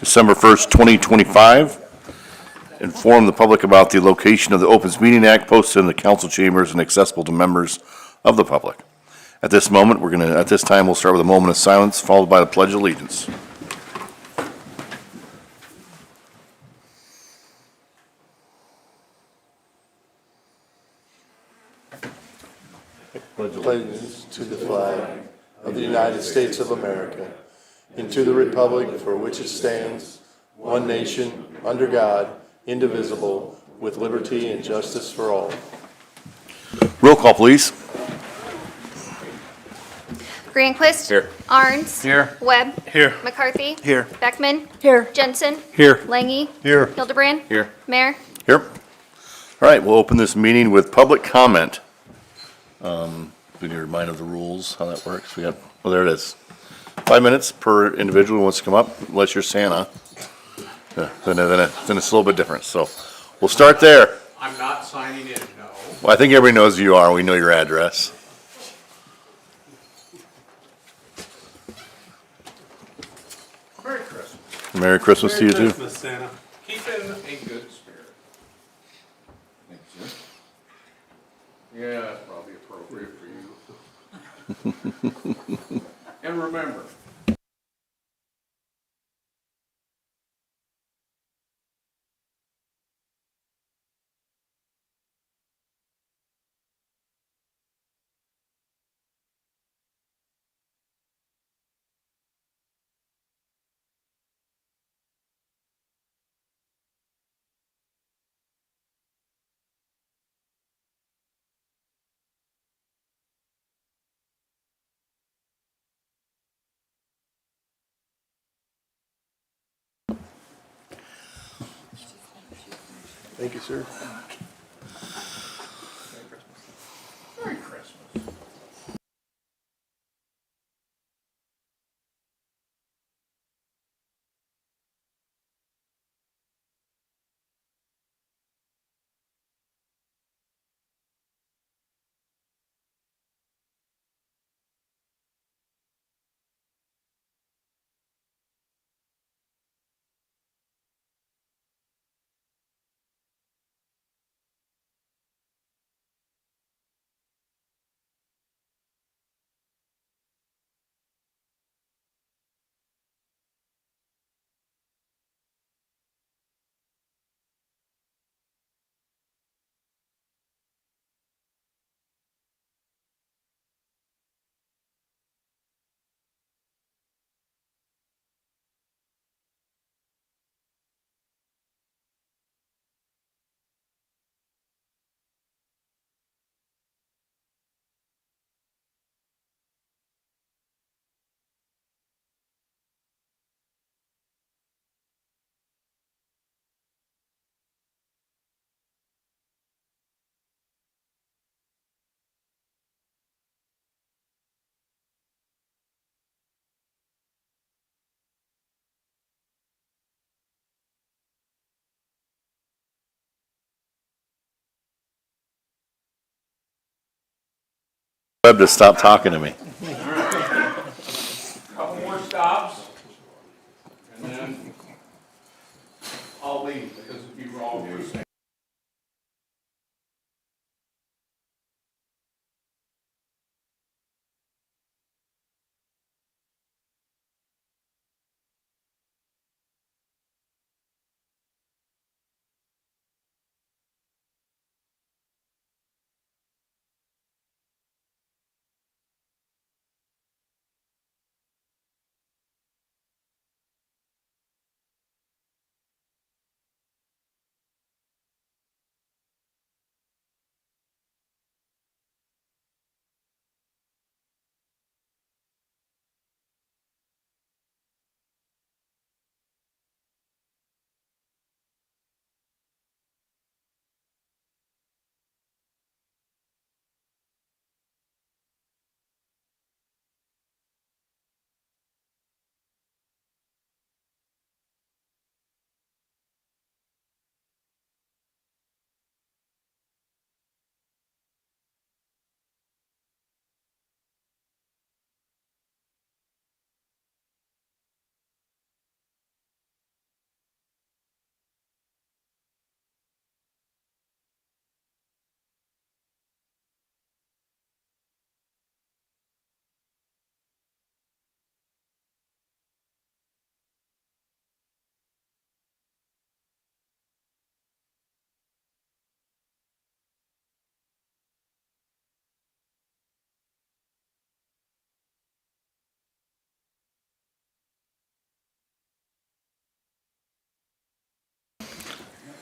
December 1st, 2025. Inform the public about the location of the Opens Meeting Act posted in the council chambers and accessible to members of the public. At this time, we'll start with a moment of silence, followed by the Pledge of Allegiance. Pledge allegiance to the flag of the United States of America and to the republic for which it stands, one nation, under God, indivisible, with liberty and justice for all. Roll call, please. Greenquist. Here. Arns. Here. Webb. Here. McCarthy. Here. Beckman. Here. Jensen. Here. Langy. Here. Hildebrand. Here. Mayor. Here. All right, we'll open this meeting with public comment. We need to remind of the rules, how that works. We have, oh, there it is. 5 minutes per individual who wants to come up, unless you're Santa. Then it's a little bit different. So we'll start there. I'm not signing in, no. Well, I think everybody knows who you are. We know your address. Merry Christmas. Merry Christmas to you too. Christmas, Santa. Keep in a good spirit. Thanks, sir. Yeah, that's probably appropriate for you. And remember, Thank you, sir. Merry Christmas. Webb to stop talking to me. Couple more stops, and then I'll leave because if you all do stay.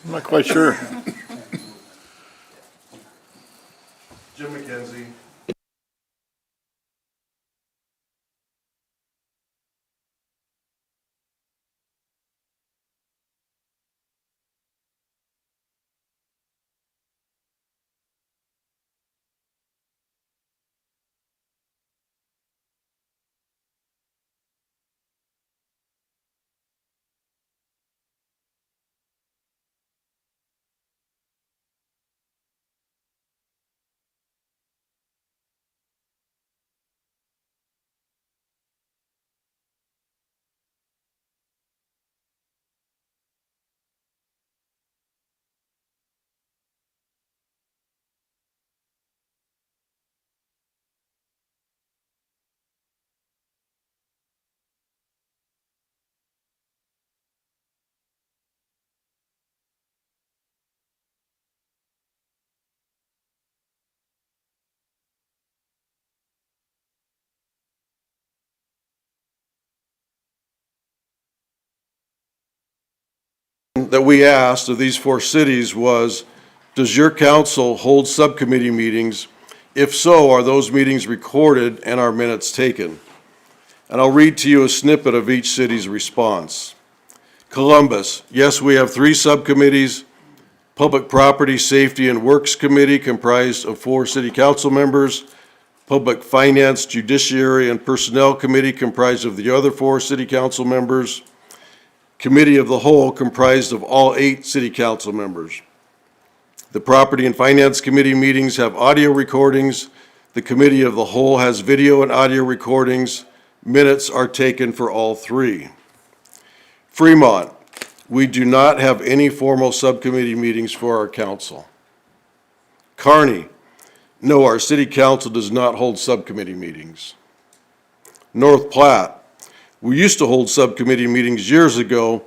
I'm not quite sure. Jim McKenzie. That we asked of these 4 cities was, does your council hold subcommittee meetings? If so, are those meetings recorded and are minutes taken? And I'll read to you a snippet of each city's response. Columbus, yes, we have 3 subcommittees. Public Property, Safety, and Works Committee comprised of 4 city council members. Public Finance, Judiciary, and Personnel Committee comprised of the other 4 city council members. Committee of the Whole comprised of all 8 city council members. The Property and Finance Committee meetings have audio recordings. The Committee of the Whole has video and audio recordings. Minutes are taken for all 3. Fremont, we do not have any formal subcommittee meetings for our council. Kearney, no, our city council does not hold subcommittee meetings. North Platte, we used to hold subcommittee meetings years ago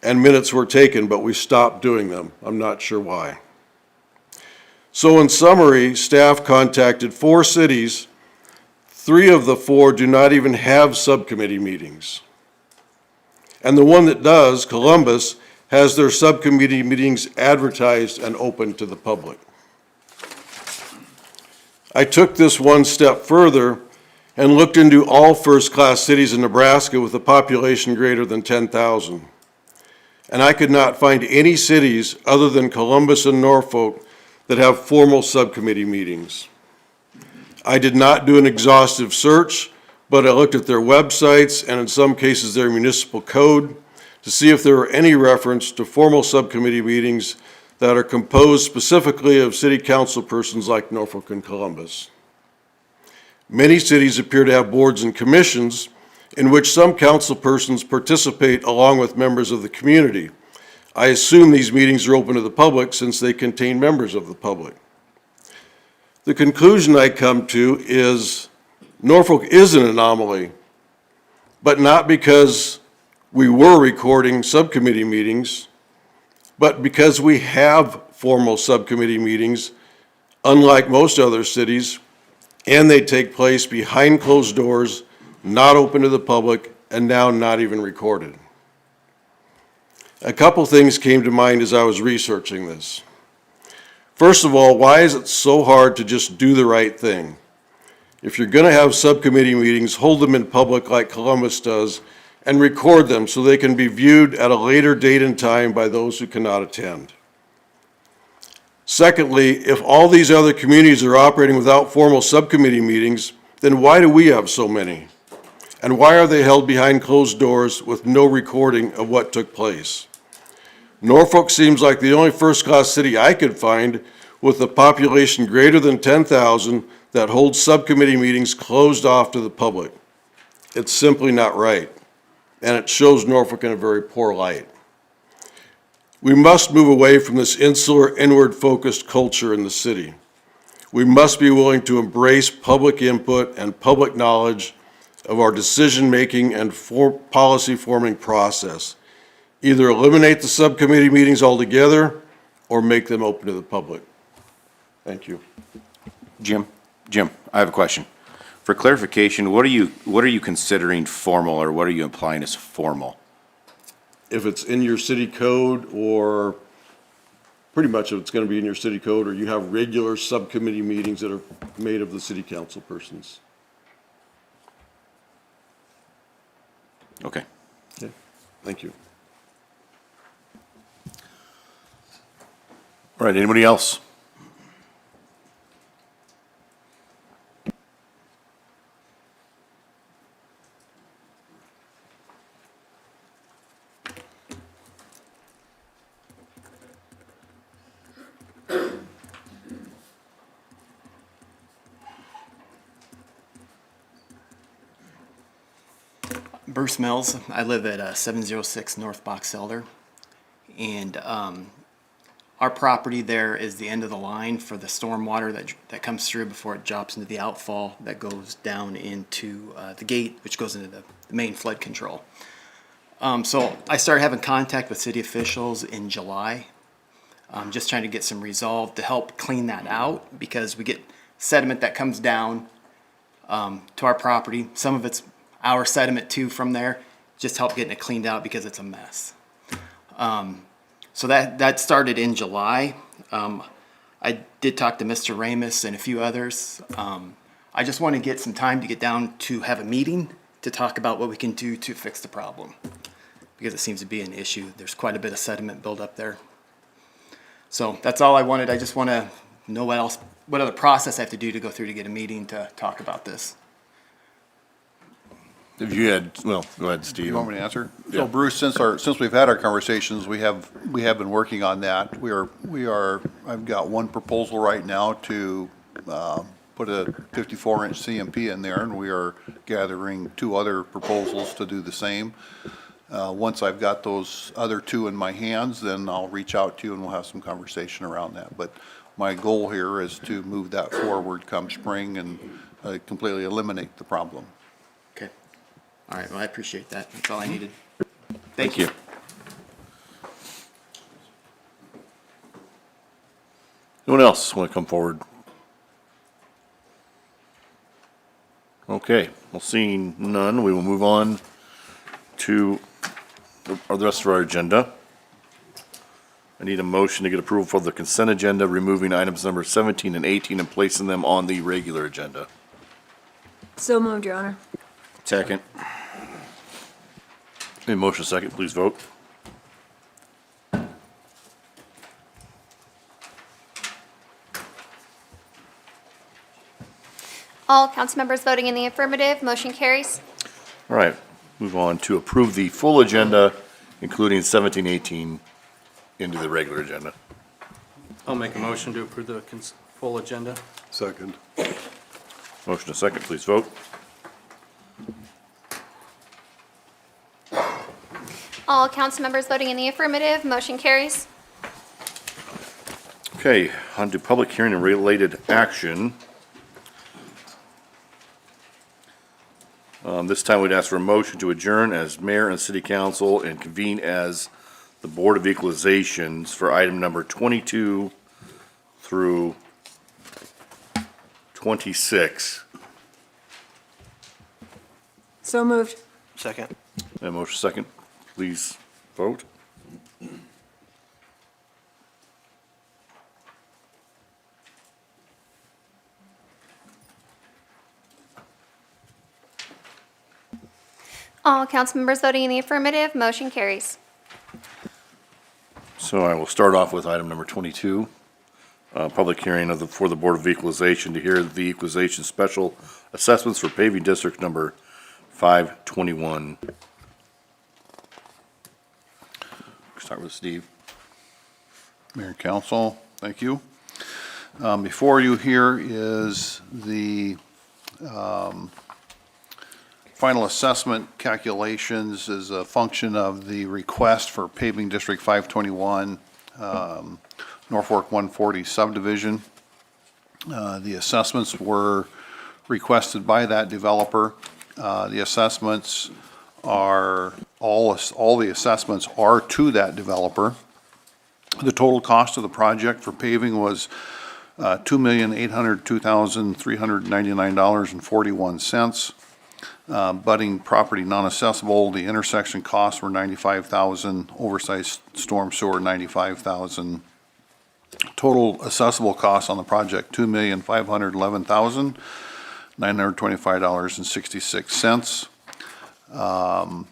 and minutes were taken, but we stopped doing them. I'm not sure why. So in summary, staff contacted 4 cities. 3 of the 4 do not even have subcommittee meetings. And the one that does, Columbus, has their subcommittee meetings advertised and open to the public. I took this one step further and looked into all first-class cities in Nebraska with a population greater than 10,000. And I could not find any cities other than Columbus and Norfolk that have formal subcommittee meetings. I did not do an exhaustive search, but I looked at their websites and in some cases their municipal code to see if there were any reference to formal subcommittee meetings that are composed specifically of city council persons like Norfolk and Columbus. Many cities appear to have boards and commissions in which some council persons participate along with members of the community. I assume these meetings are open to the public since they contain members of the public. The conclusion I come to is Norfolk is an anomaly, but not because we were recording subcommittee meetings, but because we have formal subcommittee meetings, unlike most other cities, and they take place behind closed doors, not open to the public, and now not even recorded. A couple things came to mind as I was researching this. First of all, why is it so hard to just do the right thing? If you're going to have subcommittee meetings, hold them in public like Columbus does, and record them so they can be viewed at a later date and time by those who cannot attend. Secondly, if all these other communities are operating without formal subcommittee meetings, then why do we have so many? And why are they held behind closed doors with no recording of what took place? Norfolk seems like the only first-class city I could find with a population greater than 10,000 that holds subcommittee meetings closed off to the public. It's simply not right, and it shows Norfolk in a very poor light. We must move away from this insular, inward-focused culture in the city. We must be willing to embrace public input and public knowledge of our decision-making and policy-forming process. Either eliminate the subcommittee meetings altogether or make them open to the public. Thank you. Jim, I have a question. For clarification, what are you considering formal, or what are you implying as formal? If it's in your city code or pretty much it's gonna be in your city code, or you have regular subcommittee meetings that are made of the city council persons. Okay. Okay, thank you. All right, anybody else? Bruce Mills. I live at 706 North Box Elder. And our property there is the end of the line for the storm water that comes through before it drops into the outfall that goes down into the gate, which goes into the main flood control. So I started having contact with city officials in July, just trying to get some resolve to help clean that out, because we get sediment that comes down to our property. Some of it's our sediment too from there. Just help getting it cleaned out because it's a mess. So that started in July. I did talk to Mr. Ramus and a few others. I just want to get some time to get down to have a meeting to talk about what we can do to fix the problem, because it seems to be an issue. There's quite a bit of sediment buildup there. So that's all I wanted. I just want to know what other process I have to do to go through to get a meeting to talk about this. If you had, well, go ahead, Steve. You want me to answer? Yeah. So Bruce, since we've had our conversations, we have been working on that. I've got one proposal right now to put a 54-inch CMP in there, and we are gathering 2 other proposals to do the same. Once I've got those other 2 in my hands, then I'll reach out to you and we'll have some conversation around that. But my goal here is to move that forward come spring and completely eliminate the problem. Okay. All right. Well, I appreciate that. That's all I needed. Thank you. Anyone else want to come forward? Okay, well, seeing none, we will move on to the rest of our agenda. I need a motion to get approval for the consent agenda, removing items number 17 and 18 and placing them on the regular agenda. So moved, Your Honor. Second. Any motion second, please vote. All council members voting in the affirmative, motion carries. All right, move on to approve the full agenda, including 17, 18 into the regular agenda. I'll make a motion to approve the full agenda. Second. Motion to second, please vote. All council members voting in the affirmative, motion carries. Okay, on to public hearing and related action. This time we'd ask for a motion to adjourn as mayor and city council and convene as the Board of Equalizations for item number 22 through 26. So moved. Second. And motion second, please vote. All council members voting in the affirmative, motion carries. So I will start off with item number 22, public hearing for the Board of Equalization to hear the equalization special assessments for paving district number 521. Start with Steve. Mayor and council, thank you. Before you here is the final assessment calculations as a function of the request for paving District 521, Norfolk 140 subdivision. The assessments were requested by that developer. The assessments are, all the assessments are to that developer. The total cost of the project for paving was $2,802,399.41. Budding property non-assessable, the intersection costs were $95,000, oversized storm sewer $95,000, Total assessable cost on the project, $2,511,925.66. On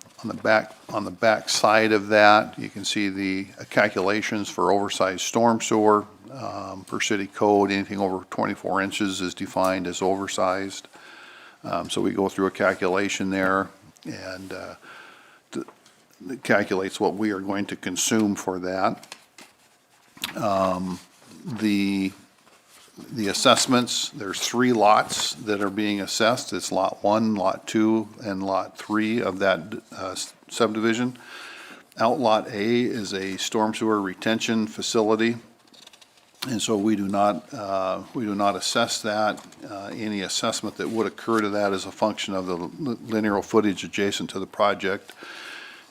the back side of that, you can see the calculations for oversized storm sewer. Per city code, anything over 24 inches is defined as oversized. So we go through a calculation there, and it calculates what we are going to consume for that. The assessments, there's 3 lots that are being assessed. It's Lot 1, Lot 2, and Lot 3 of that subdivision. Outlot A is a storm sewer retention facility, and so we do not assess that. Any assessment that would occur to that as a function of the linear footage adjacent to the project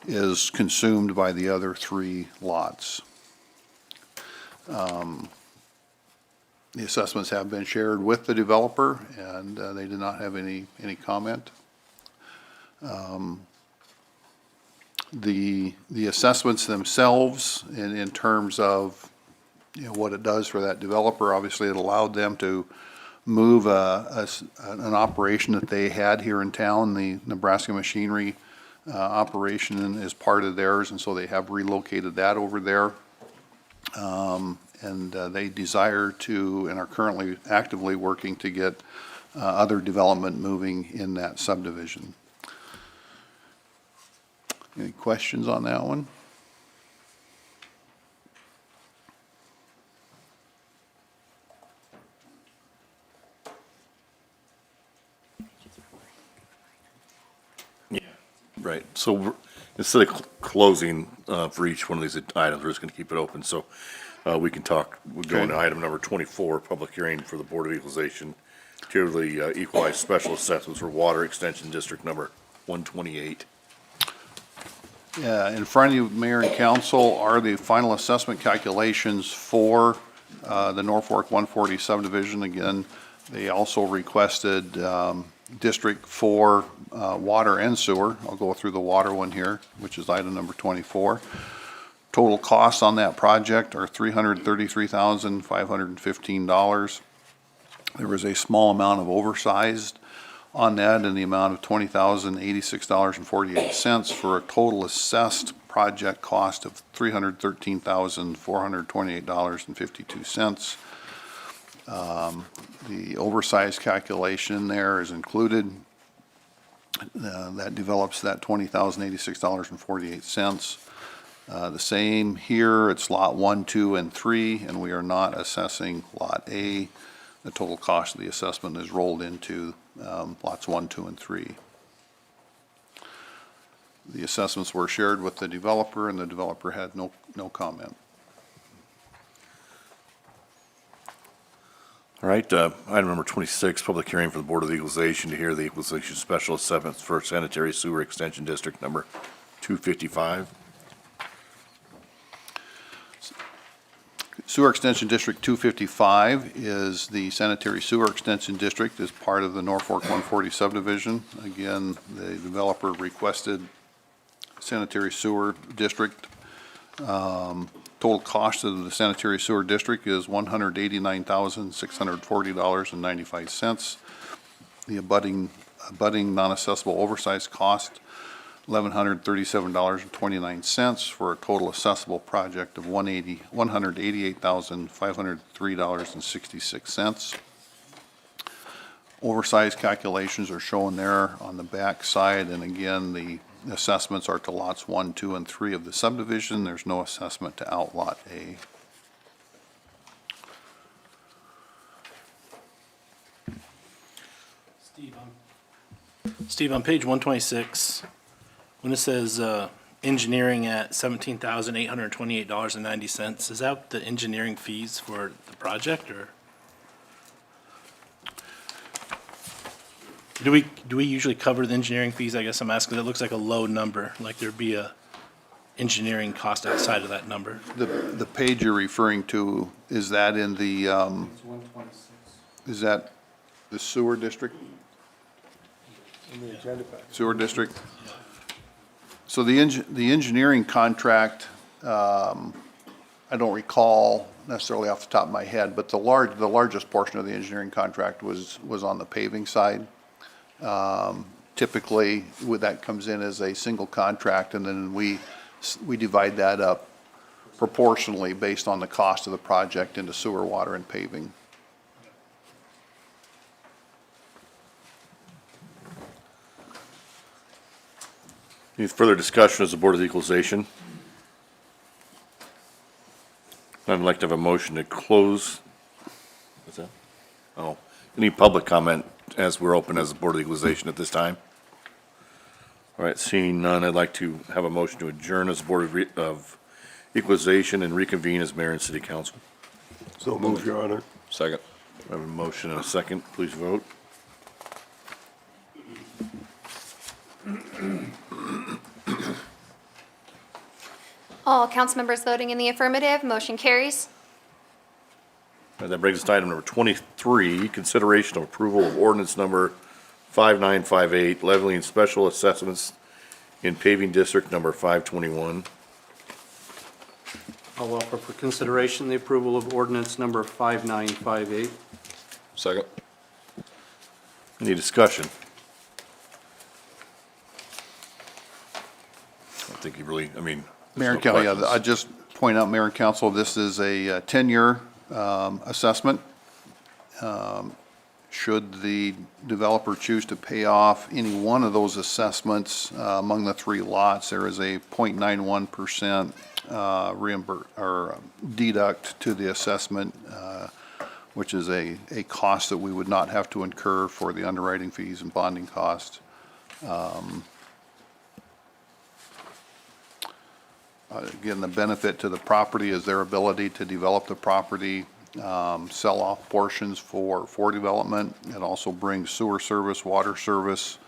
is consumed by the other 3 lots. The assessments have been shared with the developer, and they did not have any comment. The assessments themselves, in terms of, you know, what it does for that developer, obviously it allowed them to move an operation that they had here in town. The Nebraska machinery operation is part of theirs, and so they have relocated that over there. And they desire to, and are currently actively working to get other development moving in that subdivision. Any questions on that one? Right, so instead of closing for each one of these items, we're just gonna keep it open, so we can talk, we'll go into item number 24, public hearing for the Board of Equalization, purely equalized special assessments for water extension district number 128. Yeah, in front of you, Mayor and Council, are the final assessment calculations for the Norfolk 140 subdivision. Again, they also requested District 4 water and sewer. I'll go through the water one here, which is item number 24. Total costs on that project are $333,515. There was a small amount of oversized on that in the amount of $20,086.48 for a total assessed project cost of $313,428.52. The oversized calculation there is included. That develops that $20,086.48. The same here, it's Lot 1, 2, and 3, and we are not assessing Lot A. The total cost of the assessment is rolled into lots 1, 2, and 3. The assessments were shared with the developer, and the developer had no comment. All right, item number 26, public hearing for the Board of Equalization to hear the equalization special assessments for sanitary sewer extension district number 255. Sewer Extension District 255 is the sanitary sewer extension district as part of the Norfolk 140 subdivision. Again, the developer requested sanitary sewer district. Total cost of the sanitary sewer district is $189,640.95. The abutting non-assessable oversized cost, $1,137.29 for a total assessable project of $188,503.66. Oversized calculations are shown there on the back side, and again, the assessments are to lots 1, 2, and 3 of the subdivision. There's no assessment to outlot A. Steve, on page 126, when it says engineering at $17,828.90, is that the engineering fees for the project, or? Do we usually cover the engineering fees? I guess I'm asking, it looks like a low number, like there'd be a engineering cost outside of that number. The page you're referring to, is that in the, is that the sewer district? Sewer district? So the engineering contract, I don't recall necessarily off the top of my head, but the largest portion of the engineering contract was on the paving side. Typically, that comes in as a single contract, and then we divide that up proportionally based on the cost of the project into sewer, water, and paving. Any further discussion as the Board of Equalization? I'd like to have a motion to close. What's that? Oh, any public comment as we're open as the Board of Equalization at this time? All right, seeing none, I'd like to have a motion to adjourn as the Board of Equalization and reconvene as mayor and city council. So move, Your Honor. Second. I have a motion and a second. Please vote. All council members voting in the affirmative, motion carries. All right, that brings us to item number 23, consideration of approval of ordinance number 5958, leveling special assessments in paving district number 521. I'll offer for consideration the approval of ordinance number 5958. Second. Any discussion? I don't think you really, I mean. Mayor and there's no Council, questions. I just point out, Mayor and Council, this is a 10-year assessment. Should the developer choose to pay off any one of those assessments among the 3 lots, there is a 0.91% reimburse or deduct to the assessment, which is a cost that we would not have to incur for the underwriting fees and bonding costs. Again, the benefit to the property is their ability to develop the property, sell off portions for development. It also brings sewer service, water service,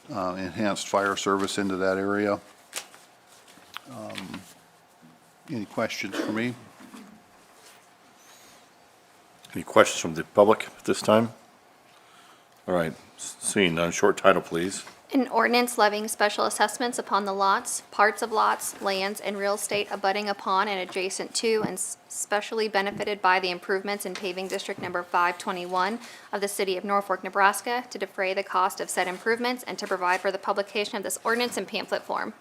enhanced fire service into that area. Any questions for me? Any questions from the public at this time? All right, seeing none, short title, please. An ordinance levying special assessments upon the lots, parts of lots, lands, and real estate abutting upon and adjacent to and specially benefited by the improvements in paving district number 521 of the city of Norfolk, Nebraska, to defray the cost of said improvements and to provide for the publication of this ordinance in pamphlet form.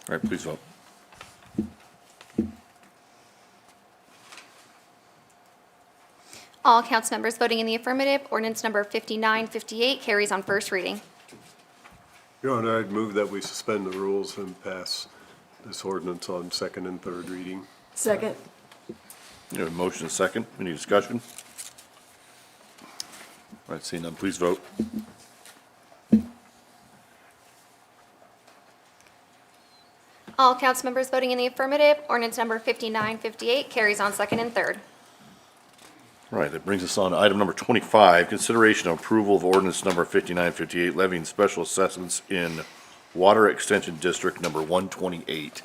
All right, please vote. All council members voting in the affirmative, ordinance number 5958 carries on first reading. Your Honor, I'd move that we suspend the rules and pass this ordinance on second and third reading. Second. You have a motion and a second. Any discussion? All right, seeing none, please vote. All council members voting in the affirmative, ordinance number 5958 carries on second and third. All right, that brings us on to item number 25, consideration of approval of ordinance number 5958, levying special assessments in Water Extension District number 128.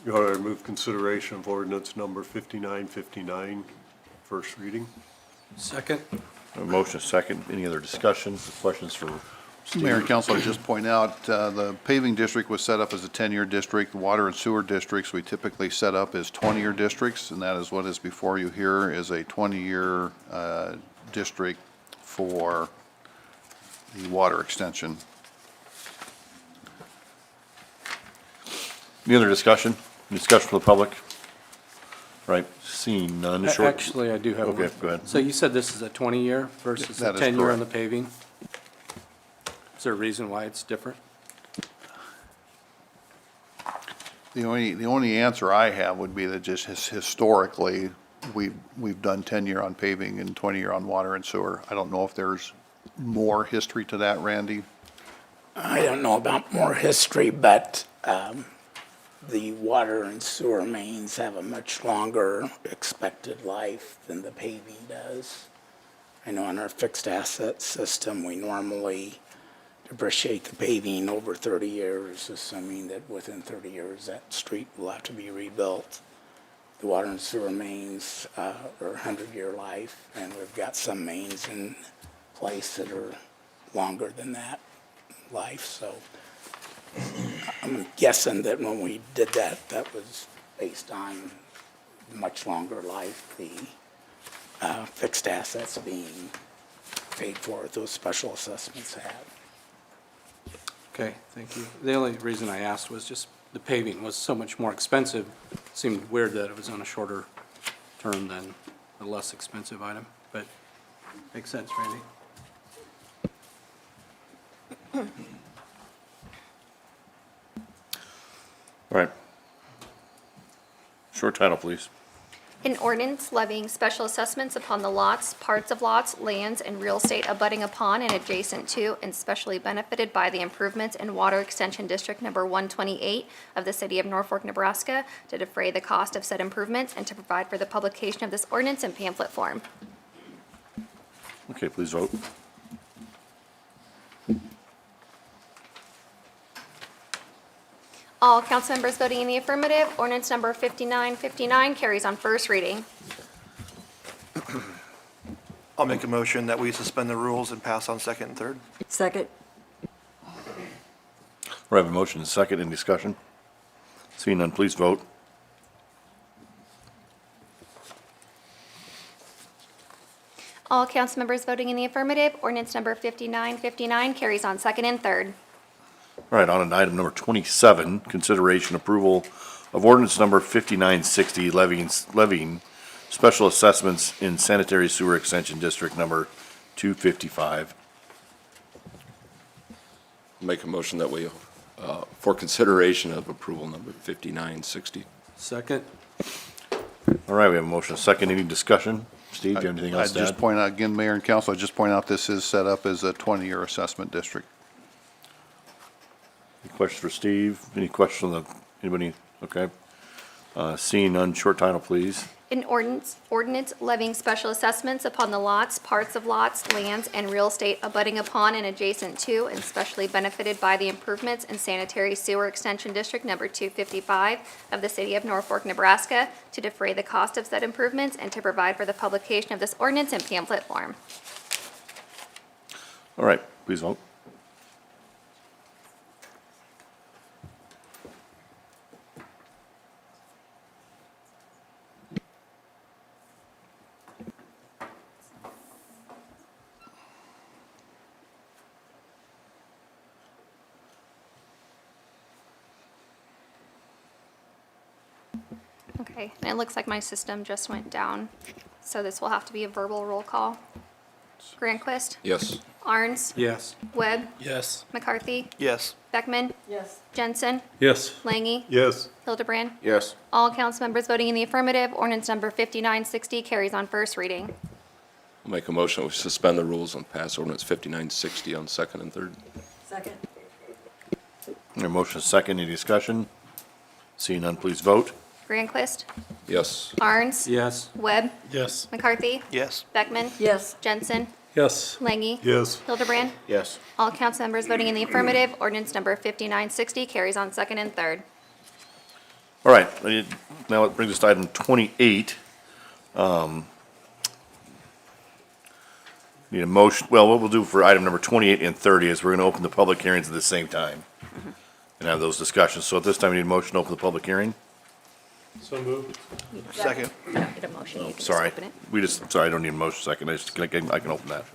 Your Honor, I move consideration of ordinance number 5959, first reading. Second. A motion, a second. Any other discussions, questions for Steve? Mayor and Council, I'd just point out, the paving district was set up as a 10-year district. The water and sewer districts, we typically set up as 20-year districts, and that is what is before you here is a 20-year district for the water extension. Any other discussion? Any discussion from the public? All right, seeing none. Short. Actually, I do have one. Okay, go ahead. So you said this is a 20-year versus a That is 10-year on correct. the paving? Is there a reason why it's different? The only answer I have would be that just historically, we've done 10-year on paving and 20-year on water and sewer. I don't know if there's more history to that, Randy. I don't know about more history, but the water and sewer mains have a much longer expected life than the paving does. I know in our fixed asset system, we normally depreciate the paving over 30 years, assuming that within 30 years that street will have to be rebuilt. The water and sewer mains are 100-year life, and we've got some mains in place that are longer than that life. So I'm guessing that when we did that, that was based on much longer life, the fixed assets being paid for, those special assessments have. Okay, thank you. The only reason I asked was just the paving was so much more expensive. It seemed weird that it was on a shorter term than a less expensive item, but makes sense, Randy. All right. Short title, please. An ordinance levying special assessments upon the lots, parts of lots, lands, and real estate abutting upon and adjacent to and specially benefited by the improvements in Water Extension District Number 128 of the City of Norfolk, Nebraska, to defray the cost of said improvements and to provide for the publication of this ordinance in pamphlet form. Okay, please vote. All council members voting in the affirmative, ordinance number 5959 carries on first reading. I'll make a motion that we suspend the rules and pass on second and third. Second. We have a motion and a second. Any discussion? Seeing none, please vote. All council members voting in the affirmative, ordinance number 5959 carries on second and third. All right, on to item number 27, consideration approval of ordinance number 5960, levying special assessments in sanitary sewer extension district number 255. Make a motion that we, for consideration of approval number 5960. Second? All right, we have a motion, and a second. Any discussion? Steve, do you have anything else I'd to just add? point out, again, Mayor and Council, I'd just point out this is set up as a 20-year assessment district. Any questions for Steve? Any questions on anybody? Okay. Seeing none, short title, please. An ordinance levying special assessments upon the lots, parts of lots, lands, and real estate abutting upon and adjacent to and specially benefited by the improvements in sanitary sewer extension district number 255 of the City of Norfolk, Nebraska, to defray the cost of said improvements and to provide for the publication of this ordinance in pamphlet form. All right, please vote. Okay, and it looks like my system just went down, so this will have to be a verbal roll call. Grandquist, Yes. Arns, Yes. Webb, Yes. McCarthy, Yes. Beckman, Yes. Jensen, Yes. Langy, Yes. Hildebrand. Yes. All council members voting in the affirmative, ordinance number 5960 carries on first reading. I'll make a motion that we suspend the rules and pass ordinance 5960 on second and third. Second. Your motion is second. Any discussion? Seeing none, please vote. Grandquist, Yes. Arns, Yes. Webb, Yes. McCarthy, Yes. Beckman, Yes. Jensen, Yes. Langy, Yes. Hildebrand. Yes. All council members voting in the affirmative, ordinance number 5960 carries on second and third. All right, now it brings us to item 28. Need a motion, well, what we'll do for item number 28 and 30 is we're going to open the public hearings at the same time and have those discussions. So at this time, we need a motion to open the public hearing. So moved. Second. You don't need a motion, you can just Sorry, open it. sorry, I don't need a motion second. I can open that.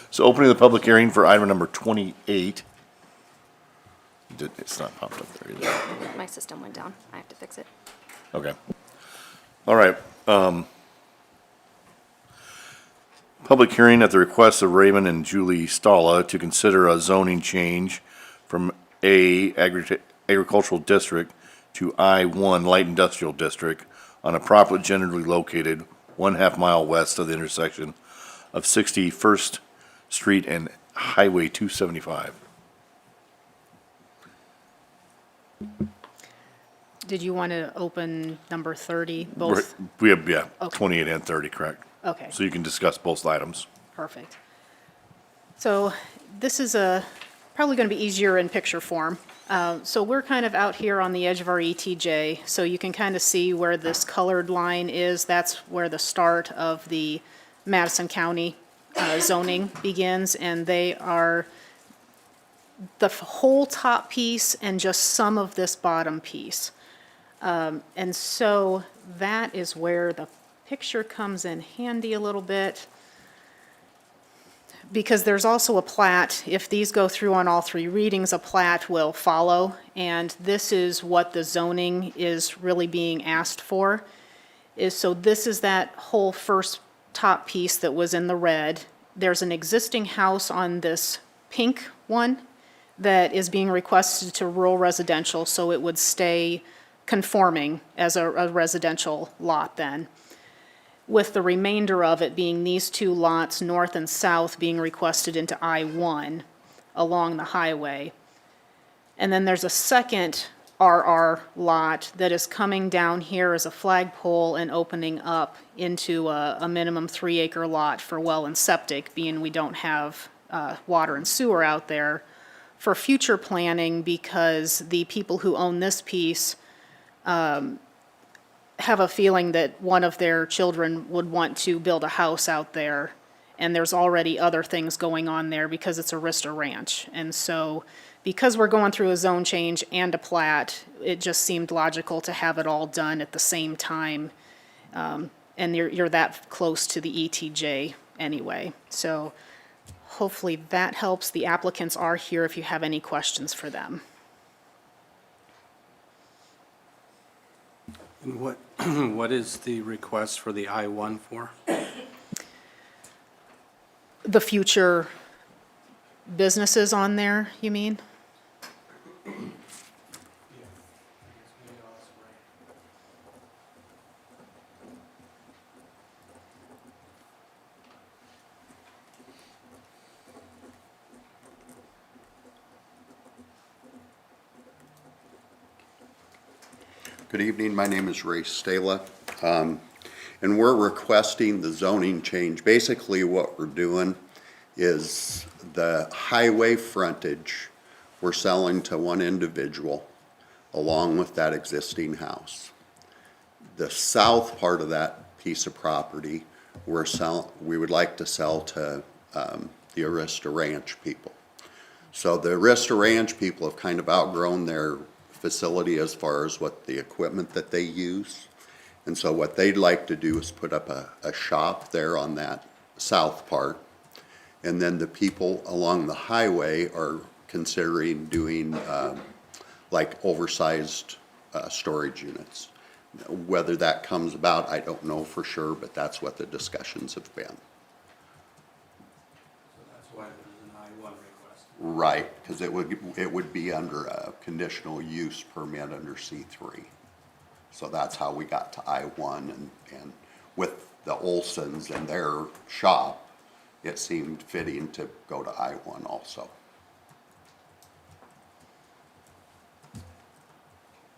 So opening the public hearing for item number 28. It's not popped up there either. My system went down, I have to fix it. Okay. All right. Public hearing at the request of Raymond and Julie Stalla to consider a zoning change from A agricultural district to I-1 light industrial district on a property generally located 1/2 mile west of the intersection of 61st Street and Highway 275. Did you want to open number 30, both? We have, yeah, Okay. 28 and 30, correct. Okay, So you can discuss both items. perfect. So this is probably going to be easier in picture form. So we're kind of out here on the edge of our ETJ, so you can kind of see where this colored line is. That's where the start of the Madison County zoning begins, and they are the whole top piece and just some of this bottom piece. And so that is where the picture comes in handy a little bit. Because there's also a plat, if these go through on all three readings, a plat will follow. And this is what the zoning is really being asked for. So this is that whole first top piece that was in the red. There's an existing house on this pink one that is being requested to rural residential, so it would stay conforming as a residential lot then, with the remainder of it being these two lots, north and south, being requested into I-1 along the highway. And then there's a second RR lot that is coming down here as a flagpole and opening up into a minimum 3-acre lot for well and septic, being we don't have water and sewer out there, for future planning, because the people who own this piece have a feeling that one of their children would want to build a house out there, and there's already other things going on there because it's a Arista ranch. And so, because we're going through a zone change and a plat, it just seemed logical to have it all done at the same time. And you're that close to the ETJ anyway. So hopefully that helps. The applicants are here if you have any questions for them. And what is the request for the I-1 for? The future businesses on there, you mean? Good evening, my name is Ray Stala, and we're requesting the zoning change. Basically what we're doing is the highway frontage we're selling to one individual along with that existing house. The south part of that piece of property we would like to sell to the Arista Ranch people. So the Arista Ranch people have kind of outgrown their facility as far as what the equipment that they use. And so what they'd like to do is put up a shop there on that south part. And then the people along the highway are considering doing like oversized storage units. Whether that comes about, I don't know for sure, but that's what the discussions have been. Right, because it would be under a conditional use permit under C3. So that's how we got to I-1, and with the Olsons and their shop, it seemed fitting to go to I-1 also.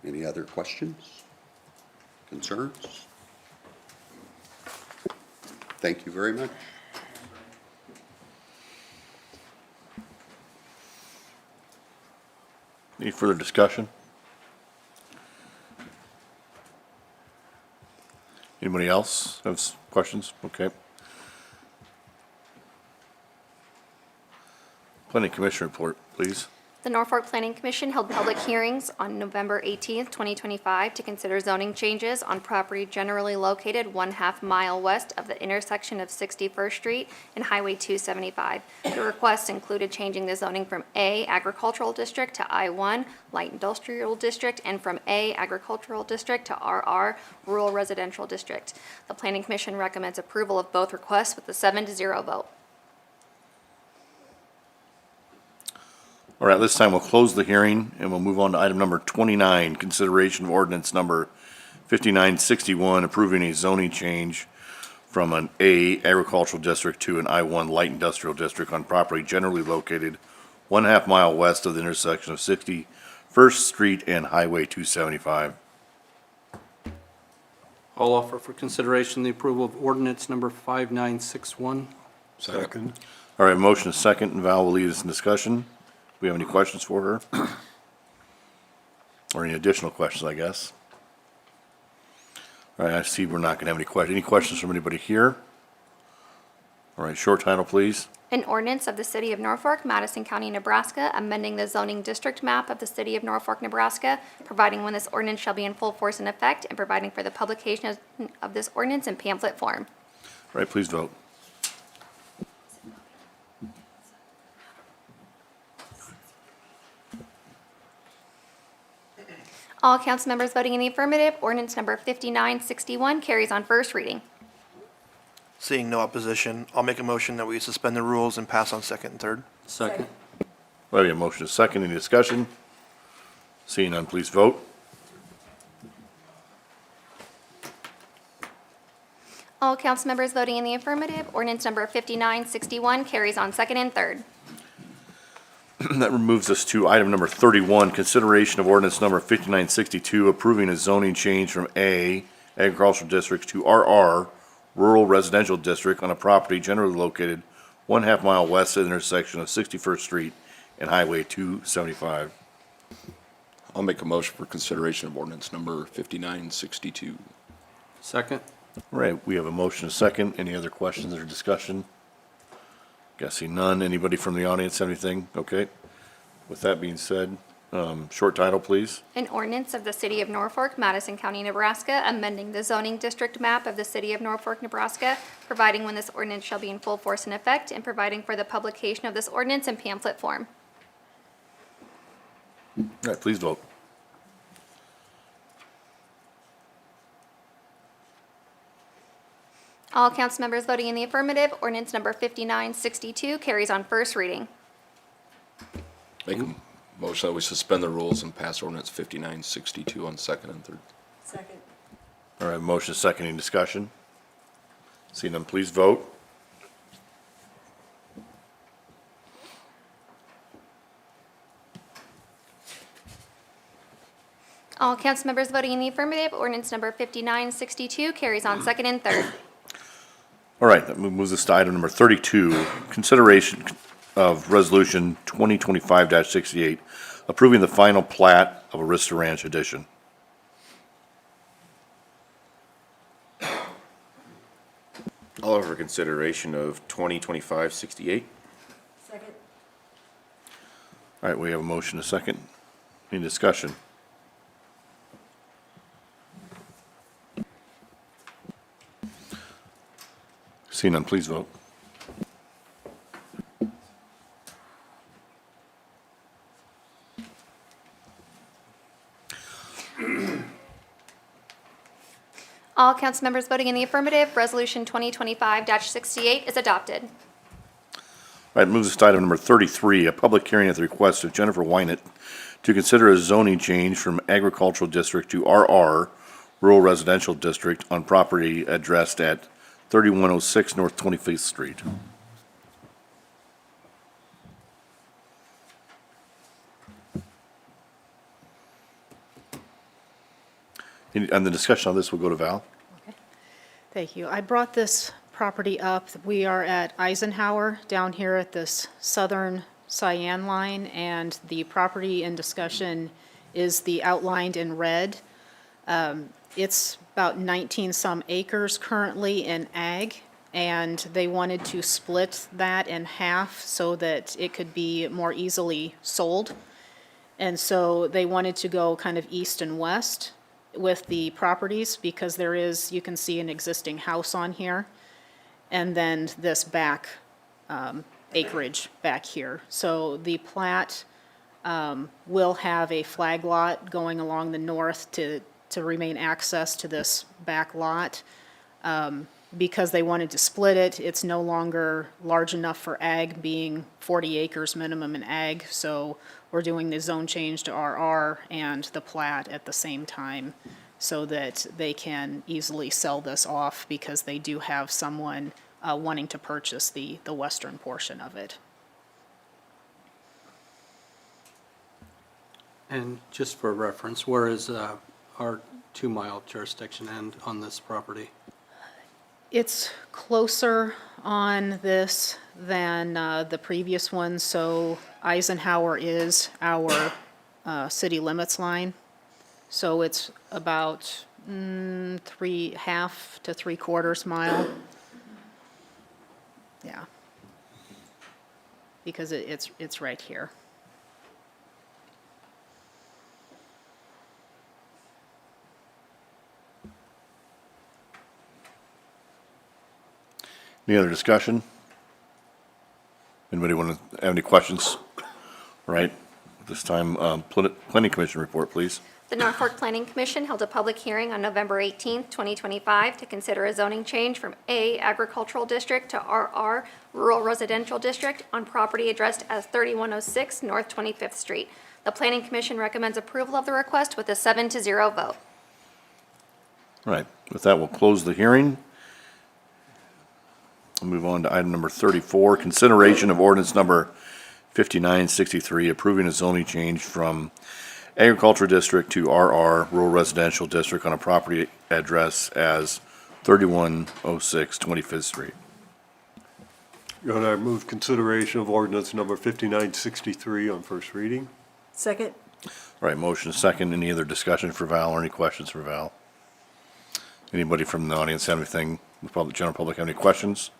Any other questions, concerns? Thank you very much. Any further discussion? Anybody else have questions? Okay. Planning Commission report, please. The Norfolk Planning Commission held public hearings on November 18th, 2025 to consider zoning changes on property generally located 1/2 mile west of the intersection of 61st Street and Highway 275. The requests included changing the zoning from A Agricultural District to I-1 Light Industrial District and from A Agricultural District to RR Rural Residential District. The Planning Commission recommends approval of both requests with a 7-0 vote. All right, this time we'll close the hearing and we'll move on to item number 29, consideration of ordinance number 5961, approving a zoning change from an A agricultural district to an I-1 light industrial district on property generally located 1/2 mile west of the intersection of 61st Street and Highway 275. I'll offer for consideration the approval of ordinance number 5961. Second. All right, motion is second, and Val will lead us in discussion. Do we have any questions for her? Or any additional questions, I guess? All right, I see we're not gonna have any questions. Any questions from anybody here? All right, short title, please. An ordinance of the City of Norfolk, Madison County, Nebraska, amending the zoning district map of the City of Norfolk, Nebraska, providing when this ordinance shall be in full force and effect, and providing for the publication of this ordinance in pamphlet form. All right, please vote. All council members voting in the affirmative, ordinance number 5961 carries on first reading. Seeing no opposition, I'll make a motion that we suspend the rules and pass on second and third. Second. We have a motion to second. Any discussion? Seeing none, please vote. All council members voting in the affirmative, ordinance number 5961 carries on second and third. That removes us to item number 31, consideration of ordinance number 5962, approving a zoning change from A, agricultural district, to RR, rural residential district, on a property generally located 1/2 mile west of the intersection of 61st Street and Highway 275. I'll make a motion for consideration of ordinance number 5962. Second. All right, we have a motion to second. Any other questions or discussion? Guessing none. Anybody from the audience have anything? Okay. With that being said, short title, please. An ordinance of the City of Norfolk, Madison County, Nebraska, amending the zoning district map of the City of Norfolk, Nebraska, providing when this ordinance shall be in full force and effect, and providing for the publication of this ordinance in pamphlet form. All right, please vote. All council members voting in the affirmative, ordinance number 5962 carries on first reading. Make a motion that we suspend the rules and pass ordinance 5962 on second and third. Second. All right, motion to second. Any discussion? Seeing none, please vote. All council members voting in the affirmative, ordinance number 5962 carries on second and third. All right, that moves us to item number 32, consideration of resolution 2025-68, approving the final plat of Arista Ranch addition. All over consideration of 2025-68. Second. All right, we have a motion to second. Any discussion? Seeing none, please vote. All council members voting in the affirmative, resolution 2025-68 is adopted. All right, moves us to item number 33, a public hearing at the request of Jennifer Wynett to consider a zoning change from agricultural district to RR, rural residential district, on property addressed at 3106 North 25th Street. And the discussion on this will go to Val. Thank you. I brought this property up. We are at Eisenhower down here at this southern cyan line, and the property in discussion is the outlined in red. It's about 19-some acres currently in ag, and they wanted to split that in half so that it could be more easily sold. And so they wanted to go kind of east and west with the properties, because there is, you can see an existing house on here, and then this back acreage back here. So the plat will have a flag lot going along the north to remain access to this back lot. Because they wanted to split it, it's no longer large enough for ag, being 40 acres minimum in ag, so we're doing the zone change to RR and the plat at the same time so that they can easily sell this off, because they do have someone wanting to purchase the western portion of it. And just for reference, where is our 2-mile jurisdiction end on this property? It's closer on this than the previous one, so Eisenhower is our city limits line. So it's about 3.5 to 3/4 mile. Yeah. Because it's right here. Any other discussion? Anybody want to have any questions? All right, this time, planning commission report, please. The Norfolk Planning Commission held a public hearing on November 18th, 2025, to consider a zoning change from A Agricultural District to RR Rural Residential District on property addressed as 3106 North 25th Street. The Planning Commission recommends approval of the request with a 7-0 vote. All right, with that, we'll close the hearing. We'll move on to item number 34, consideration of ordinance number 5963, approving a zoning change from Agriculture District to RR Rural Residential District on a property address as 3106 25th Street. Your Honor, I move consideration of ordinance number 5963 on first reading. Second. All right, motion second. Any other discussion for Val or any questions for Val? Anybody from the audience have anything, the public, general public have any questions?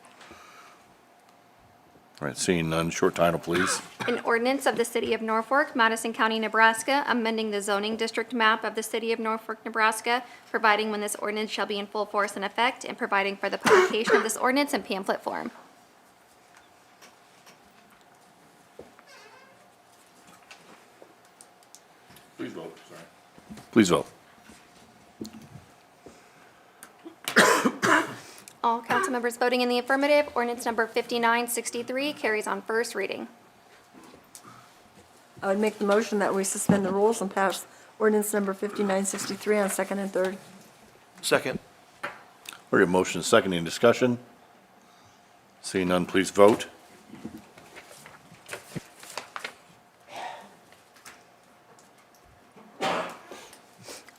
All right, seeing none, short title, please. An ordinance of the City of Norfolk, Madison County, Nebraska, amending the zoning district map of the City of Norfolk, Nebraska, providing when this ordinance shall be in full force and effect, and providing for the publication of this ordinance in pamphlet form. Please vote, sorry. Please vote. All council members voting in the affirmative, ordinance number 5963 carries on first reading. I would make the motion that we suspend the rules and pass ordinance number 5963 on second and third. Second. We have motion second, any discussion? Seeing none, please vote.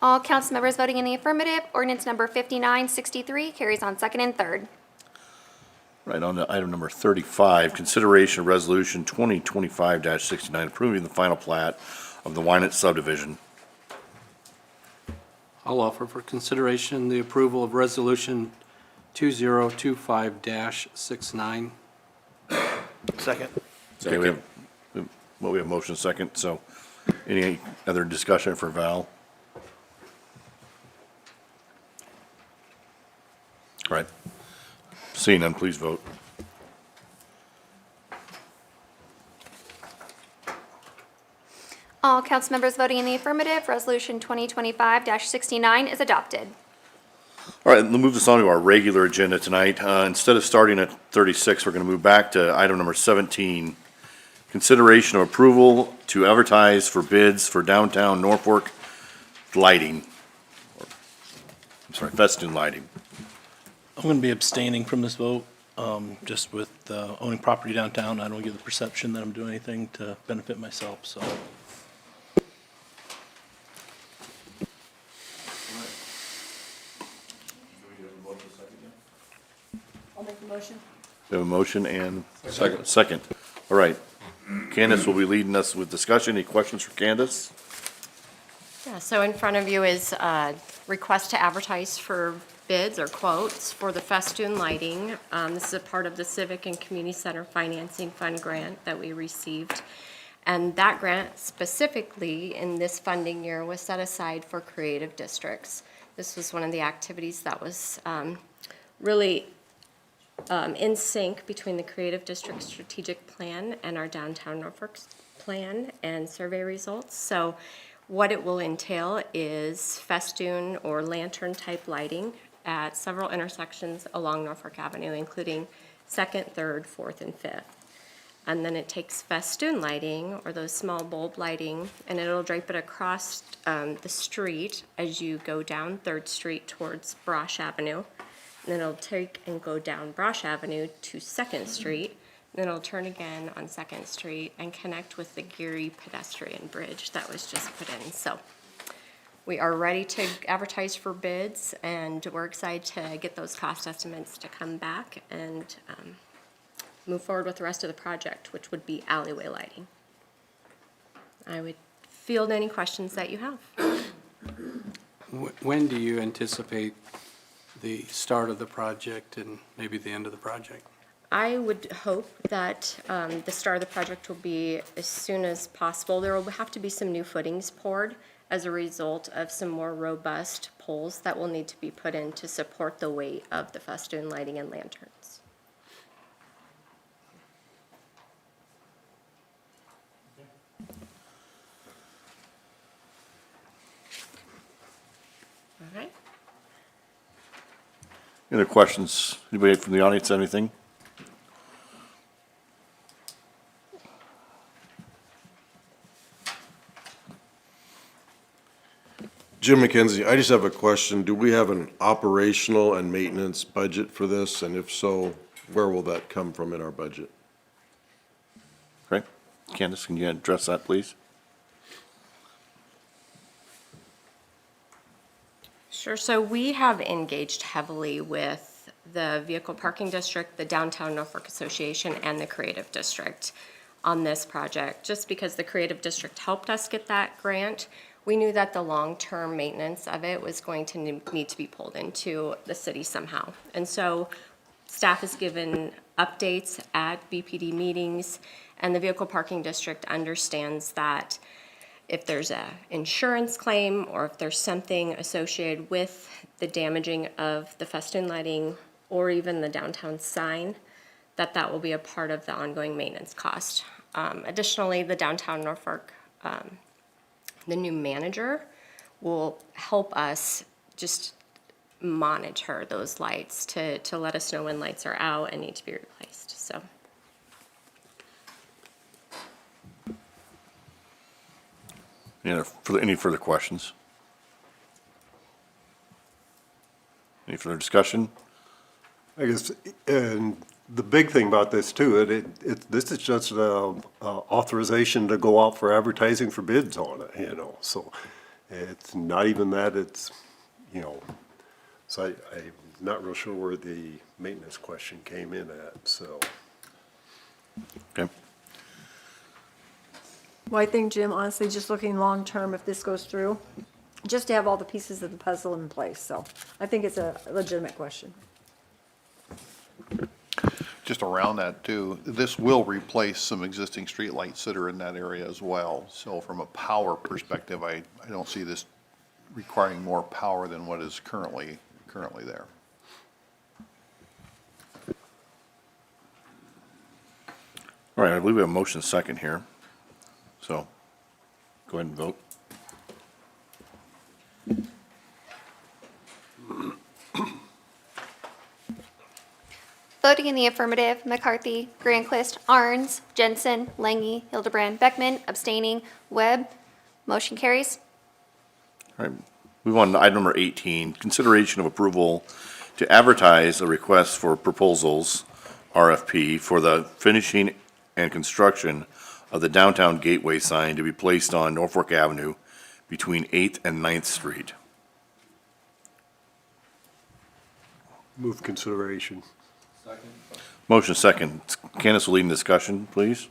All council members voting in the affirmative, ordinance number 5963 carries on second and third. Right, on to item number 35, consideration of resolution 2025-69, approving the final plat of the Wynett subdivision. I'll offer for consideration the approval of Resolution 2025-69. Second. Okay, we have motion second, so any other discussion for Val? All right, seeing none, please vote. All council members voting in the affirmative, resolution 2025-69 is adopted. All right, we'll move this on to our regular agenda tonight. Instead of starting at 36, we're going to move back to item number 17. Consideration of approval to advertise for bids for downtown Norfolk lighting. Festoon lighting. I'm going to be abstaining from this vote, just with owning property downtown. I don't get the perception that I'm doing anything to benefit myself, so. I'll make the motion. We have a motion and second. All right. Candace will be leading us with discussion. Any questions for Candace? Yeah, so in front of you is a request to advertise for bids or quotes for the Festoon lighting. This is a part of the Civic and Community Center Financing Fund grant that we received. And that grant specifically in this funding year was set aside for creative districts. This was one of the activities that was really in sync between the Creative District Strategic Plan and our Downtown Norfolk Plan and survey results. So what it will entail is festoon or lantern type lighting at several intersections along Norfolk Avenue, including 2nd, 3rd, 4th, and 5th. And then it takes festoon lighting or those small bulb lighting, and it'll drape it across the street as you go down 3rd Street towards Brosh Avenue. And then it'll take and go down Brosh Avenue to 2nd Street. Then it'll turn again on 2nd Street and connect with the Geary pedestrian bridge that was just put in. So we are ready to advertise for bids, and we're excited to get those cost estimates to come back and move forward with the rest of the project, which would be alleyway lighting. I would field any questions that you have. When do you anticipate the start of the project and maybe the end of the project? I would hope that the start of the project will be as soon as possible. There will have to be some new footings poured as a result of some more robust poles that will need to be put in to support the weight of the festoon lighting and lanterns. All right. Any other questions? Anybody from the audience, anything? Jim McKenzie, I just have a question. Do we have an operational and maintenance budget for this? And if so, where will that come from in our budget? Right. Candace, can you address that, please? Sure. So we have engaged heavily with the Vehicle Parking District, the Downtown Norfolk Association, and the Creative District on this project. Just because the Creative District helped us get that grant, we knew that the long-term maintenance of it was going to need to be pulled into the city somehow. And so staff has given updates at BPD meetings, and the Vehicle Parking District understands that if there's a insurance claim or if there's something associated with the damaging of the festoon lighting or even the downtown sign, that will be a part of the ongoing maintenance cost. Additionally, the downtown Norfolk, the new manager will help us just monitor those lights to let us know when lights are out and need to be replaced, so. Any further questions? Any further discussion? I guess, and the big thing about this too, this is just authorization to go out for advertising for bids on it, you know, so it's not even that, it's, you know, so I'm not real sure where the maintenance question came in at, so. Okay. Well, I think, Jim, honestly, just looking long-term, if this goes through, just to have all the pieces of the puzzle in place, so I think it's a legitimate question. Just around that too, this will replace some existing streetlights that are in that area as well. So from a power perspective, I don't see this requiring more power than what is currently there. All right, I believe we have a motion second here. So, go ahead and vote. Voting in the affirmative, McCarthy, Grandquist, Arns, Jensen, Lengy, Hildebrand, Beckman, abstaining, Webb. Motion carries. All right, move on to item number 18, consideration of approval to advertise a request for proposals, RFP, for the finishing and construction of the downtown gateway sign to be placed on Norfolk Avenue between 8th and 9th Street. Move consideration. Motion second. Candace will lead in discussion, please.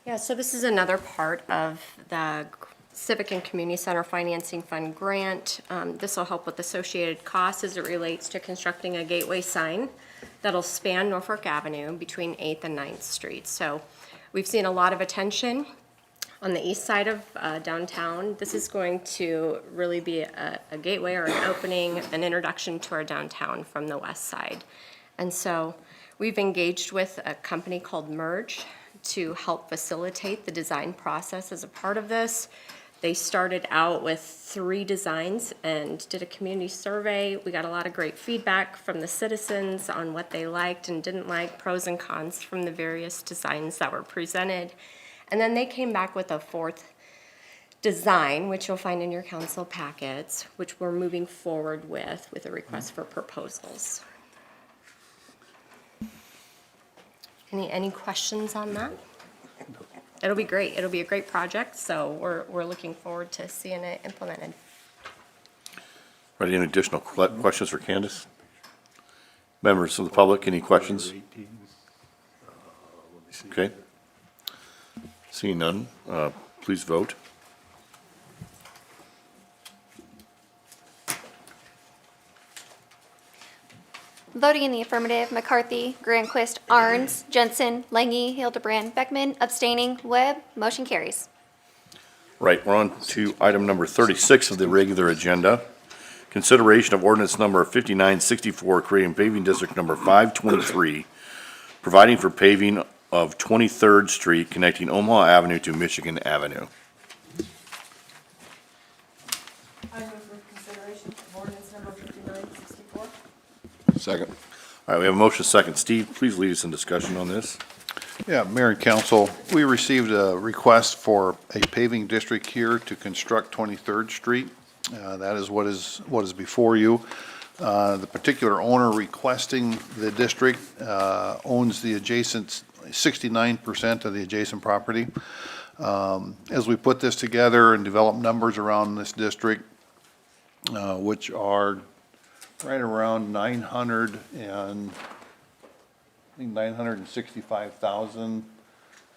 Yeah, so this is another part of the Civic and Community Center Financing Fund grant. This will help with associated costs as it relates to constructing a gateway sign that'll span Norfolk Avenue between 8th and 9th Street. So we've seen a lot of attention on the east side of downtown. This is going to really be a gateway or an opening, an introduction to our downtown from the west side. And so we've engaged with a company called Merge to help facilitate the design process as a part of this. They started out with 3 designs and did a community survey. We got a lot of great feedback from the citizens on what they liked and didn't like, pros and cons from the various designs that were presented. And then they came back with a 4th design, which you'll find in your council packets, which we're moving forward with a request for proposals. Any questions on that? It'll be great. It'll be a great project, so we're looking forward to seeing it implemented. Ready, any additional questions for Candace? Members of the public, any questions? Okay. Seeing none, please vote. Voting in the affirmative, McCarthy, Granquist, Arns, Jensen, Lengy, Hildebrand, Beckman, abstaining, Webb, motion carries. Right, we're on to item number 36 of the regular agenda. Consideration of ordinance number 5964, creating paving district number 523, providing for paving of 23rd Street connecting Omaha Avenue to Michigan Avenue. I move for consideration of ordinance number 5964. Second. All right, we have a motion second. Steve, please lead us in discussion on this. Yeah, Mayor and Council, we received a request for a paving district here to construct 23rd Street. That is what is before you. The particular owner requesting the district owns the adjacent 69% of the adjacent property. As we put this together and develop numbers around this district, which are right around 965,000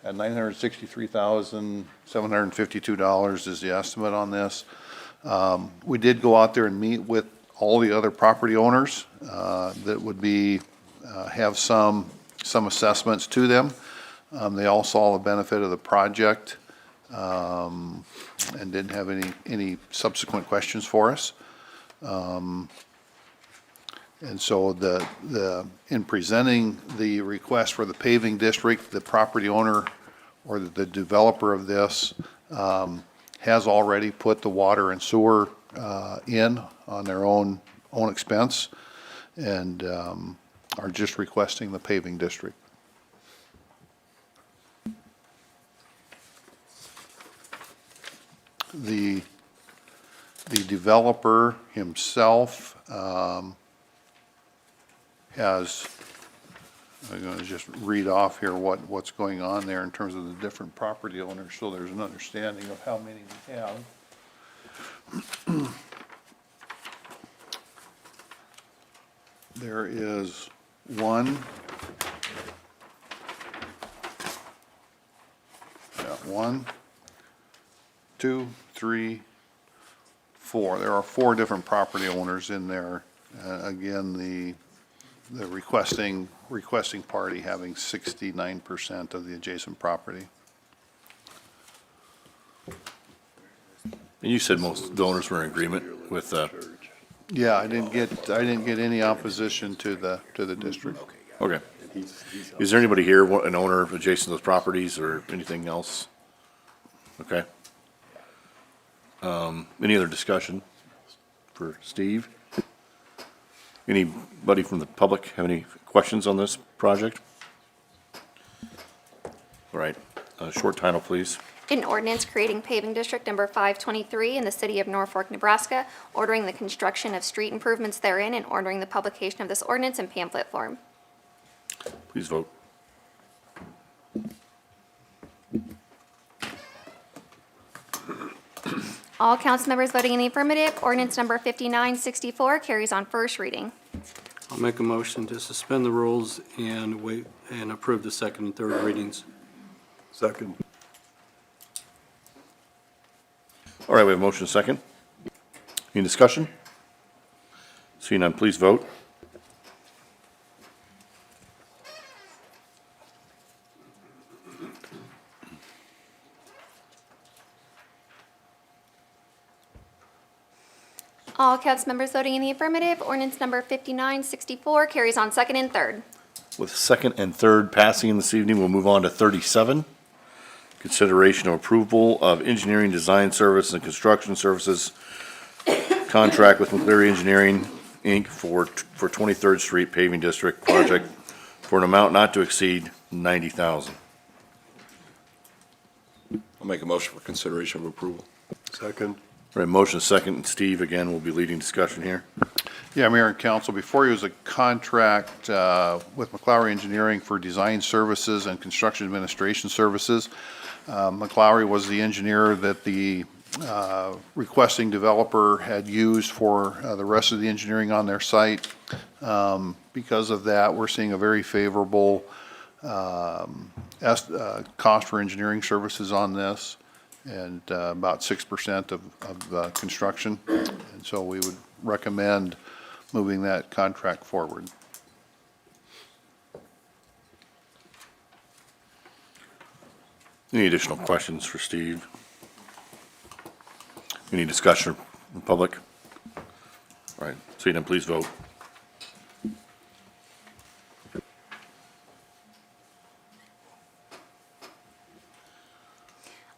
and $963,752 is the estimate on this. We did go out there and meet with all the other property owners that would be have some assessments to them. They all saw the benefit of the project and didn't have any subsequent questions for us. And so in presenting the request for the paving district, the property owner or the developer of this has already put the water and sewer in on their own expense and are just requesting the paving district. The developer himself has, I'm going to just read off here what's going on there in terms of the different property owners, so there's an understanding of how many we have. There is one, 2, 3, 4. There are 4 different property owners in there. Again, the requesting party having 69% of the adjacent property. And you said most donors were in agreement with, Yeah, I didn't get any opposition to the district. okay. Is there anybody here, an owner adjacent to those properties or anything else? Okay. Any other discussion for Steve? Anybody from the public have any questions on this project? All right, short title, please. An ordinance creating paving district number 523 in the city of Norfolk, Nebraska, ordering the construction of street improvements therein, and ordering the publication of this ordinance in pamphlet form. Please vote. All council members voting in the affirmative, ordinance number 5964 carries on first reading. I'll make a motion to suspend the rules and wait and approve the second and third readings. Second. All right, we have a motion second. Any discussion? Seeing none, please vote. All council members voting in the affirmative, ordinance number 5964 carries on second and third. With second and third passing this evening, we'll move on to 37. Consideration of approval of engineering design service and construction services contract with McCleary Engineering, Inc. for 23rd Street paving district project for an amount not to exceed $90,000. I'll make a motion for consideration of approval. Second. Right, motion second, and Steve again will be leading discussion here. Yeah, Mayor and Council, before you is a contract with McClowery Engineering for design services and construction administration services. McClowery was the engineer that the requesting developer had used for the rest of the engineering on their site. Because of that, we're seeing a very favorable cost for engineering services on this, and about 6% of construction. And so we would recommend moving that contract forward. Any additional questions for Steve? Any discussion in public? All right, seeing none, please vote.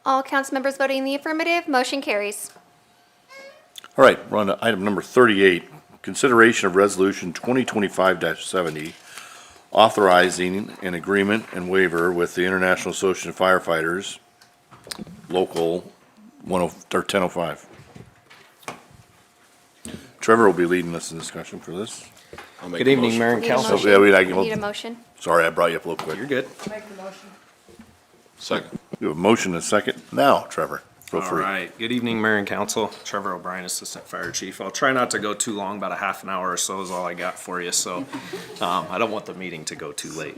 All council members voting in the affirmative, motion carries. All right, we're on to item number 38, consideration of resolution 2025-70, authorizing an agreement and waiver with the International Association of Firefighters, local 1005. Trevor will be leading us in discussion for this. I'll make Good a evening, motion. Mayor and Need a Council. motion? Yeah, We need a motion. Sorry, I brought you up a little quick. You're good. Second. We have a motion and a second. Now, Trevor, feel All free. right. Good evening, Mayor and Council. Trevor O'Brien, Assistant Fire Chief. I'll try not to go too long, about a half an hour or so is all I got for you, so I don't want the meeting to go too late.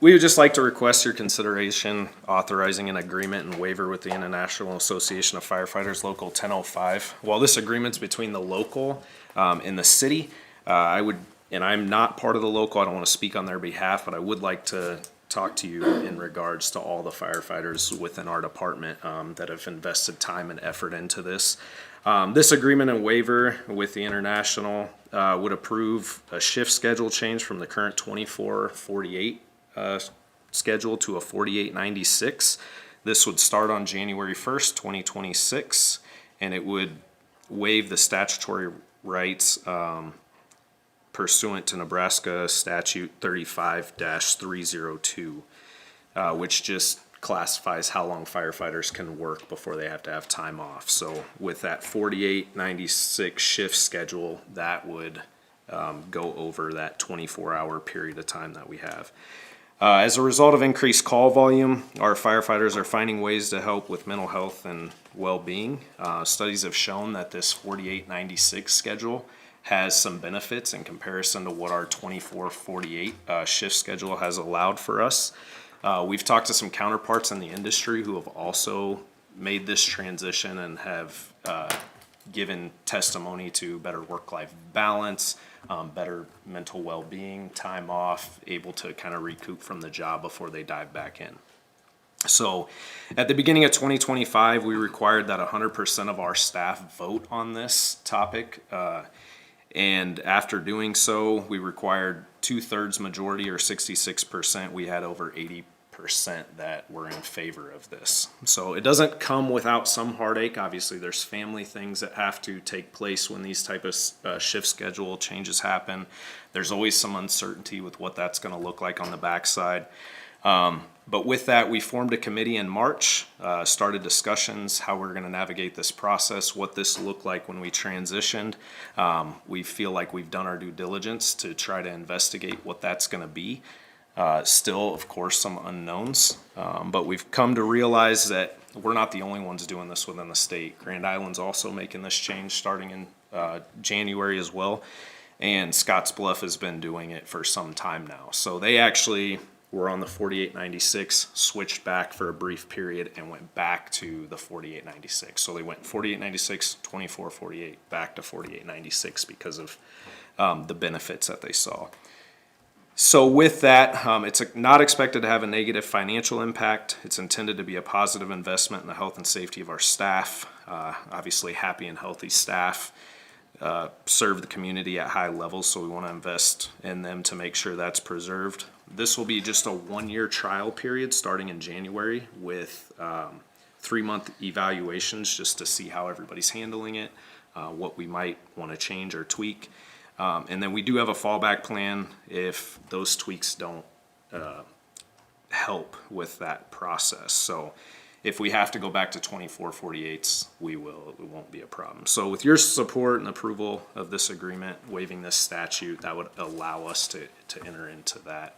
We would just like to request your consideration authorizing an agreement and waiver with the International Association of Firefighters Local 1005. While this agreement's between the local and the city, and I'm not part of the local, I don't want to speak on their behalf, but I would like to talk to you in regards to all the firefighters within our department that have invested time and effort into this. This agreement and waiver with the International would approve a shift schedule change from the current 24/48 schedule to a 48/96. This would start on January 1st, 2026, and it would waive the statutory rights pursuant to Nebraska Statute 35-302, which just classifies how long firefighters can work before they have to have time off. So with that 48/96 shift schedule, that would go over that 24-hour period of time that we have. As a result of increased call volume, our firefighters are finding ways to help with mental health and well-being. Studies have shown that this 48/96 schedule has some benefits in comparison to what our 24/48 shift schedule has allowed for us. We've talked to some counterparts in the industry who have also made this transition and have given testimony to better work-life balance, better mental well-being, time off, able to kind of recoup from the job before they dive back in. So at the beginning of 2025, we required that 100% of our staff vote on this topic. And after doing so, we required 2/3 majority or 66%. We had over 80% that were in favor of this. So it doesn't come without some heartache. Obviously, there's family things that have to take place when these type of shift schedule changes happen. There's always some uncertainty with what that's going to look like on the backside. But with that, we formed a committee in March, started discussions, how we're going to navigate this process, what this looked like when we transitioned. We feel like we've done our due diligence to try to investigate what that's going to be. Still, of course, some unknowns, but we've come to realize that we're not the only ones doing this within the state. Grand Island's also making this change starting in January as well, and Scottsbluff has been doing it for some time now. So they actually were on the 48/96, switched back for a brief period, and went back to the 48/96. So they went 48/96, 24/48, back to 48/96 because of the benefits that they saw. So with that, it's not expected to have a negative financial impact. It's intended to be a positive investment in the health and safety of our staff. Obviously, happy and healthy staff serve the community at high levels, so we want to invest in them to make sure that's preserved. This will be just a one-year trial period starting in January with 3-month evaluations just to see how everybody's handling it, what we might want to change or tweak. And then we do have a fallback plan if those tweaks don't help with that process. So if we have to go back to 24/48s, we will. It won't be a problem. So with your support and approval of this agreement, waiving this statute, that would allow us to enter into that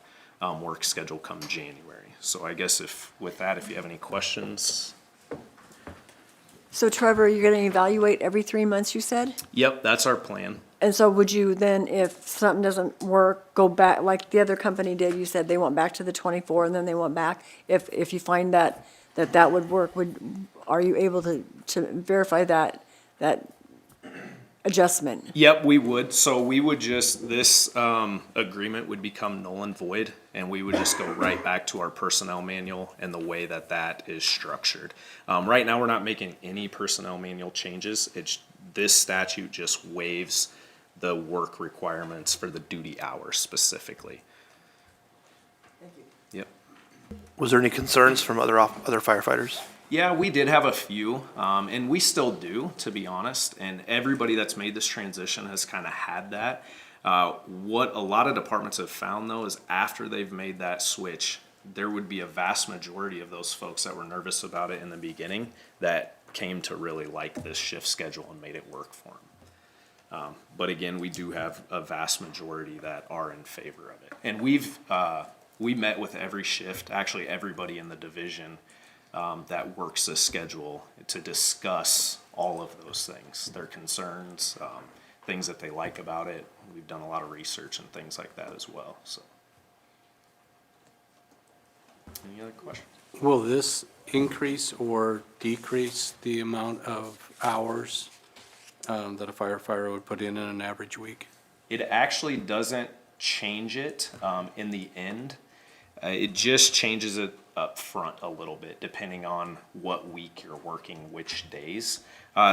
work schedule come January. So I guess with that, if you have any questions. So Trevor, you're going to evaluate every 3 months, you said? Yep, that's our plan. And so would you then, if something doesn't work, go back, like the other company did, you said they went back to the 24 and then they went back? If you find that would work, are you able to verify that adjustment. Yep, we would. So we would just, this agreement would become null and void, and we would just go right back to our personnel manual and the way that that is structured. Right now, we're not making any personnel manual changes. This statute just waives the work requirements for the duty hours specifically. Thank you. Yep. Was there any concerns from other firefighters? Yeah, we did have a few, and we still do, to be honest. And everybody that's made this transition has kind of had that. What a lot of departments have found, though, is after they've made that switch, there would be a vast majority of those folks that were nervous about it in the beginning that came to really like this shift schedule and made it work for them. But again, we do have a vast majority that are in favor of it. And we met with every shift, actually everybody in the division that works this schedule to discuss all of those things, their concerns, things that they like about it. We've done a lot of research and things like that as well, so. Any other questions? Will this increase or decrease the amount of hours that a firefighter would put in an average week? It actually doesn't change it in the end. It just changes it up front a little bit, depending on what week you're working, which days.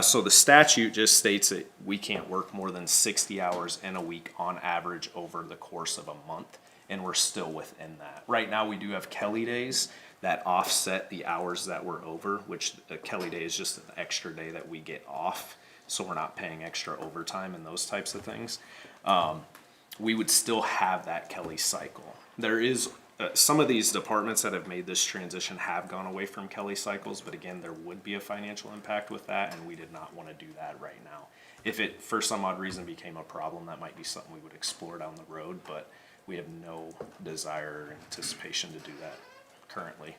So the statute just states that we can't work more than 60 hours in a week on average over the course of a month, and we're still within that. Right now, we do have Kelly days that offset the hours that we're over, which a Kelly day is just an extra day that we get off, so we're not paying extra overtime and those types of things. We would still have that Kelly cycle. There is some of these departments that have made this transition have gone away from Kelly cycles, but again, there would be a financial impact with that, and we did not want to do that right now. If it, for some odd reason, became a problem, that might be something we would explore down the road, but we have no desire or anticipation to do that currently.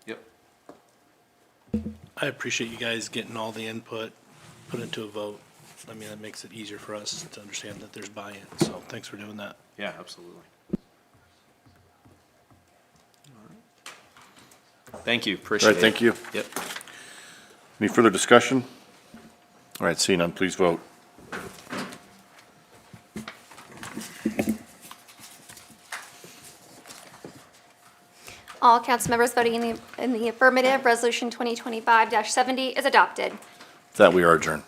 Yep. I appreciate you guys getting all the input, put into a vote. I mean, that makes it easier for us to understand that there's buy-in, so thanks for doing that. Yeah, absolutely. Thank you, All appreciate it. right, thank you. Yep. Any further discussion? All right, seeing none, please vote. All council members voting in the affirmative, Resolution 2025-70 is adopted. With that, we are adjourned.